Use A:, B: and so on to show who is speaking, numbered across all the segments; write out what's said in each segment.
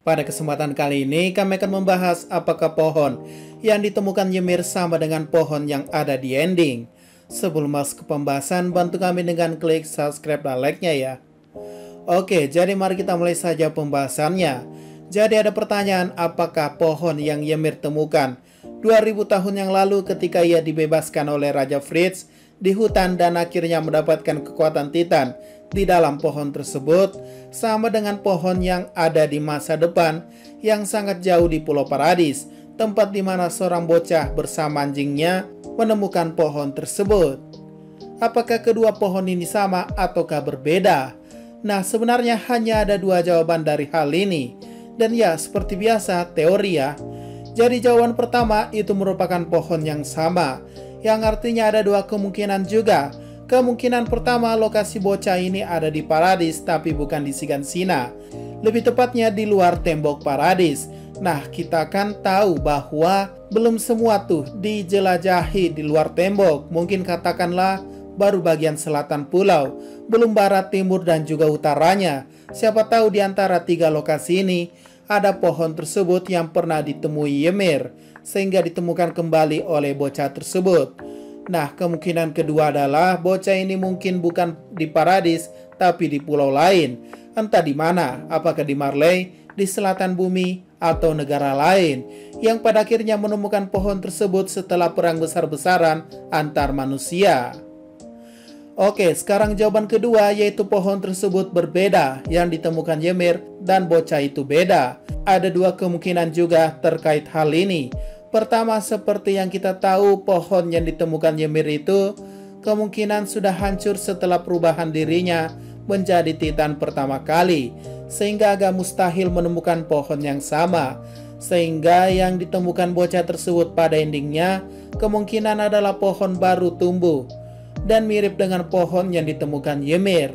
A: Pada kesempatan kali ini kami akan membahas apakah pohon yang ditemukan Ymir sama dengan pohon yang ada di ending. Sebelum masuk ke pembahasan, bantu kami dengan klik subscribe dan like-nya ya. Oke, jadi mari kita mulai saja pembahasannya. Jadi ada pertanyaan, apakah pohon yang Ymir temukan 2000 tahun yang lalu ketika ia dibebaskan oleh Raja Fritz di hutan dan akhirnya mendapatkan kekuatan Titan di dalam pohon tersebut sama dengan pohon yang ada di masa depan yang sangat jauh di Pulau Paradis, tempat di mana seorang bocah bersama anjingnya menemukan pohon tersebut. Apakah kedua pohon ini sama ataukah berbeda? Nah, sebenarnya hanya ada dua jawaban dari hal ini. Dan ya, seperti biasa, teori ya. Jadi jawaban pertama itu merupakan pohon yang sama, yang artinya ada dua kemungkinan juga. Kemungkinan pertama, lokasi bocah ini ada di Paradis tapi bukan di Sigansina. Lebih tepatnya di luar tembok Paradis. Nah, kita kan tahu bahwa belum semua tuh dijelajahi di luar tembok. Mungkin katakanlah baru bagian selatan pulau, belum barat, timur, dan juga utaranya. Siapa tahu di antara tiga lokasi ini ada pohon tersebut yang pernah ditemui Ymir, sehingga ditemukan kembali oleh bocah tersebut. Nah, kemungkinan kedua adalah bocah ini mungkin bukan di Paradis, tapi di pulau lain. Entah di mana, apakah di Marley, di selatan bumi, atau negara lain, yang pada akhirnya menemukan pohon tersebut setelah perang besar-besaran antar manusia. Oke, sekarang jawaban kedua yaitu pohon tersebut berbeda, yang ditemukan Ymir dan bocah itu beda. Ada dua kemungkinan juga terkait hal ini. Pertama, seperti yang kita tahu, pohon yang ditemukan Ymir itu kemungkinan sudah hancur setelah perubahan dirinya menjadi Titan pertama kali, sehingga agak mustahil menemukan pohon yang sama. Sehingga yang ditemukan bocah tersebut pada endingnya kemungkinan adalah pohon baru tumbuh dan mirip dengan pohon yang ditemukan Ymir.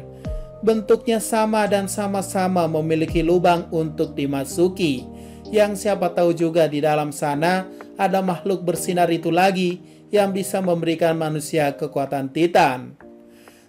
A: Bentuknya sama dan sama-sama memiliki lubang untuk dimasuki, yang siapa tahu juga di dalam sana ada makhluk bersinar itu lagi yang bisa memberikan manusia kekuatan Titan.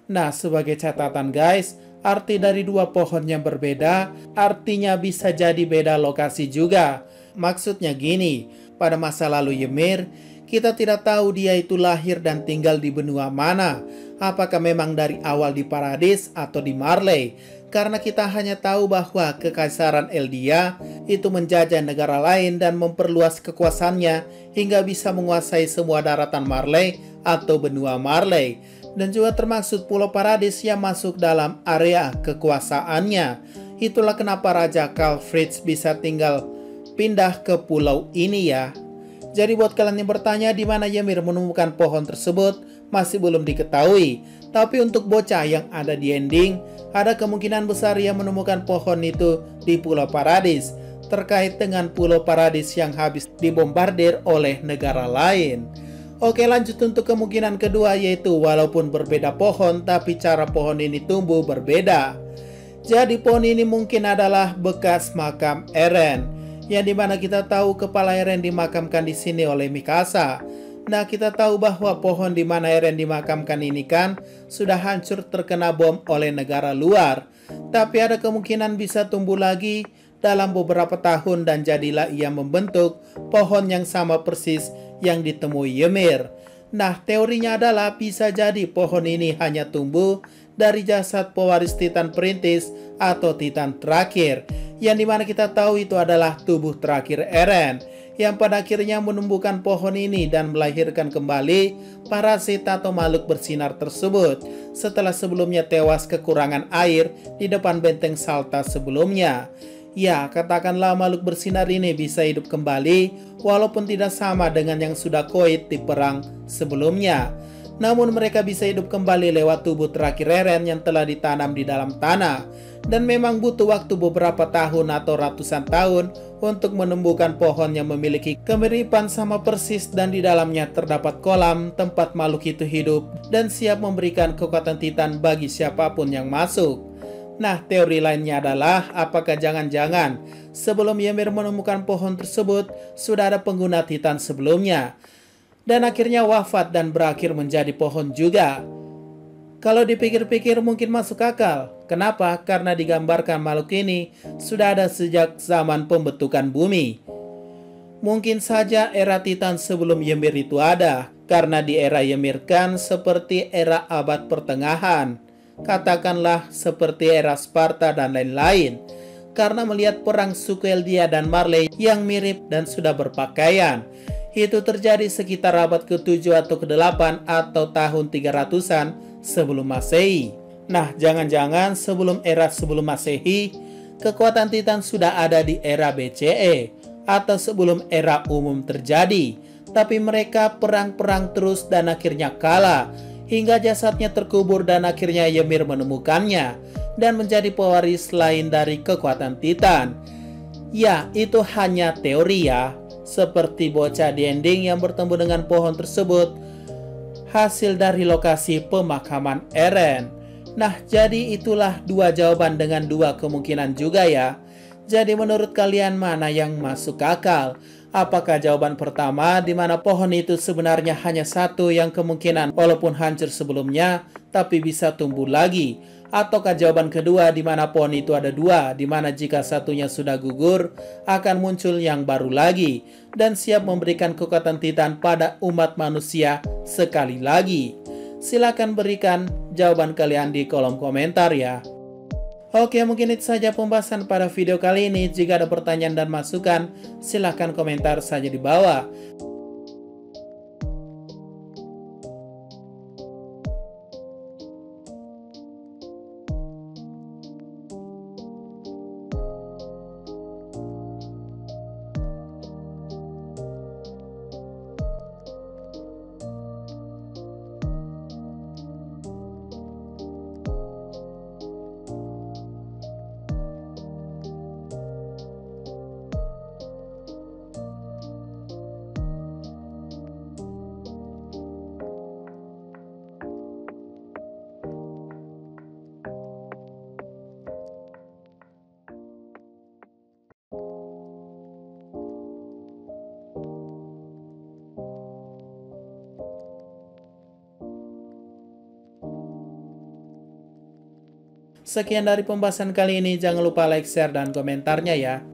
A: Nah, sebagai catatan guys, arti dari dua pohon yang berbeda artinya bisa jadi beda lokasi juga. Maksudnya gini, pada masa lalu Ymir, kita tidak tahu dia itu lahir dan tinggal di benua mana. Apakah memang dari awal di Paradis atau di Marley? Karena kita hanya tahu bahwa Kekaisaran Eldia itu menjajah negara lain dan memperluas kekuasaannya hingga bisa menguasai semua daratan Marley atau benua Marley. Dan juga termasuk Pulau Paradis yang masuk dalam area kekuasaannya. Itulah kenapa Raja Karl Fritz bisa pindah ke pulau ini ya. Jadi buat kalian yang bertanya di mana Ymir menemukan pohon tersebut masih belum diketahui. Tapi untuk bocah yang ada di ending, ada kemungkinan besar ia menemukan pohon itu di Pulau Paradis, terkait dengan Pulau Paradis yang habis dibombardir oleh negara lain. Oke, lanjut untuk kemungkinan kedua, yaitu walaupun berbeda pohon tapi cara pohon ini tumbuh berbeda. Jadi pohon ini mungkin adalah bekas makam Eren, yang dimana kita tahu kepala Eren dimakamkan di sini oleh Mikasa. Nah, kita tahu bahwa pohon di mana Eren dimakamkan ini kan sudah hancur terkena bom oleh negara luar. Tapi ada kemungkinan bisa tumbuh lagi dalam beberapa tahun dan jadilah ia membentuk pohon yang sama persis yang ditemui Ymir. Nah, teorinya adalah bisa jadi pohon ini hanya tumbuh dari jasad pewaris Titan perintis atau Titan terakhir, yang dimana kita tahu itu adalah tubuh terakhir Eren, yang pada akhirnya menumbuhkan pohon ini dan melahirkan kembali parasit atau makhluk bersinar tersebut setelah sebelumnya tewas kekurangan air di depan benteng Salta sebelumnya. Ya, katakanlah makhluk bersinar ini bisa hidup kembali walaupun tidak sama dengan yang sudah koit di perang sebelumnya. Namun mereka bisa hidup kembali lewat tubuh terakhir Eren yang telah ditanam di dalam tanah. Dan memang butuh waktu beberapa tahun atau ratusan tahun untuk menumbuhkan pohon yang memiliki kemiripan sama persis dan di dalamnya terdapat kolam tempat makhluk itu hidup dan siap memberikan kekuatan Titan bagi siapapun yang masuk. Nah, teori lainnya adalah apakah jangan-jangan sebelum Ymir menemukan pohon tersebut sudah ada pengguna Titan sebelumnya dan akhirnya wafat dan berakhir menjadi pohon juga. Kalau dipikir-pikir mungkin masuk akal. Kenapa? Karena digambarkan makhluk ini sudah ada sejak zaman pembentukan bumi. Mungkin saja era Titan sebelum Ymir itu ada, karena di era Ymir kan seperti era abad pertengahan. Katakanlah seperti era Sparta dan lain-lain. Karena melihat perang suku Eldia dan Marley yang mirip dan sudah berpakaian. Itu terjadi sekitar abad ke-7 atau ke-8 atau tahun 300-an sebelum Masehi. Nah, jangan-jangan sebelum Masehi, kekuatan Titan sudah ada di era BCE atau sebelum era umum terjadi. Tapi mereka perang-perang terus dan akhirnya kalah, hingga jasadnya terkubur dan akhirnya Ymir menemukannya dan menjadi pewaris lain dari kekuatan Titan. Ya, itu hanya teori ya. Seperti bocah di ending yang bertemu dengan pohon tersebut hasil dari lokasi pemakaman Eren. Nah, jadi itulah dua jawaban dengan dua kemungkinan juga ya. Jadi menurut kalian mana yang masuk akal? Apakah jawaban pertama di mana pohon itu sebenarnya hanya satu yang kemungkinan walaupun hancur sebelumnya tapi bisa tumbuh lagi? Ataukah jawaban kedua di mana pohon itu ada dua, di mana jika satunya sudah gugur akan muncul yang baru lagi dan siap memberikan kekuatan Titan pada umat manusia sekali lagi? Silakan berikan jawaban kalian di kolom komentar ya. Oke, mungkin itu saja pembahasan pada video kali ini. Jika ada pertanyaan dan masukan, silahkan komentar saja di bawah. Sekian dari pembahasan kali ini. Jangan lupa like, share, dan komentarnya ya.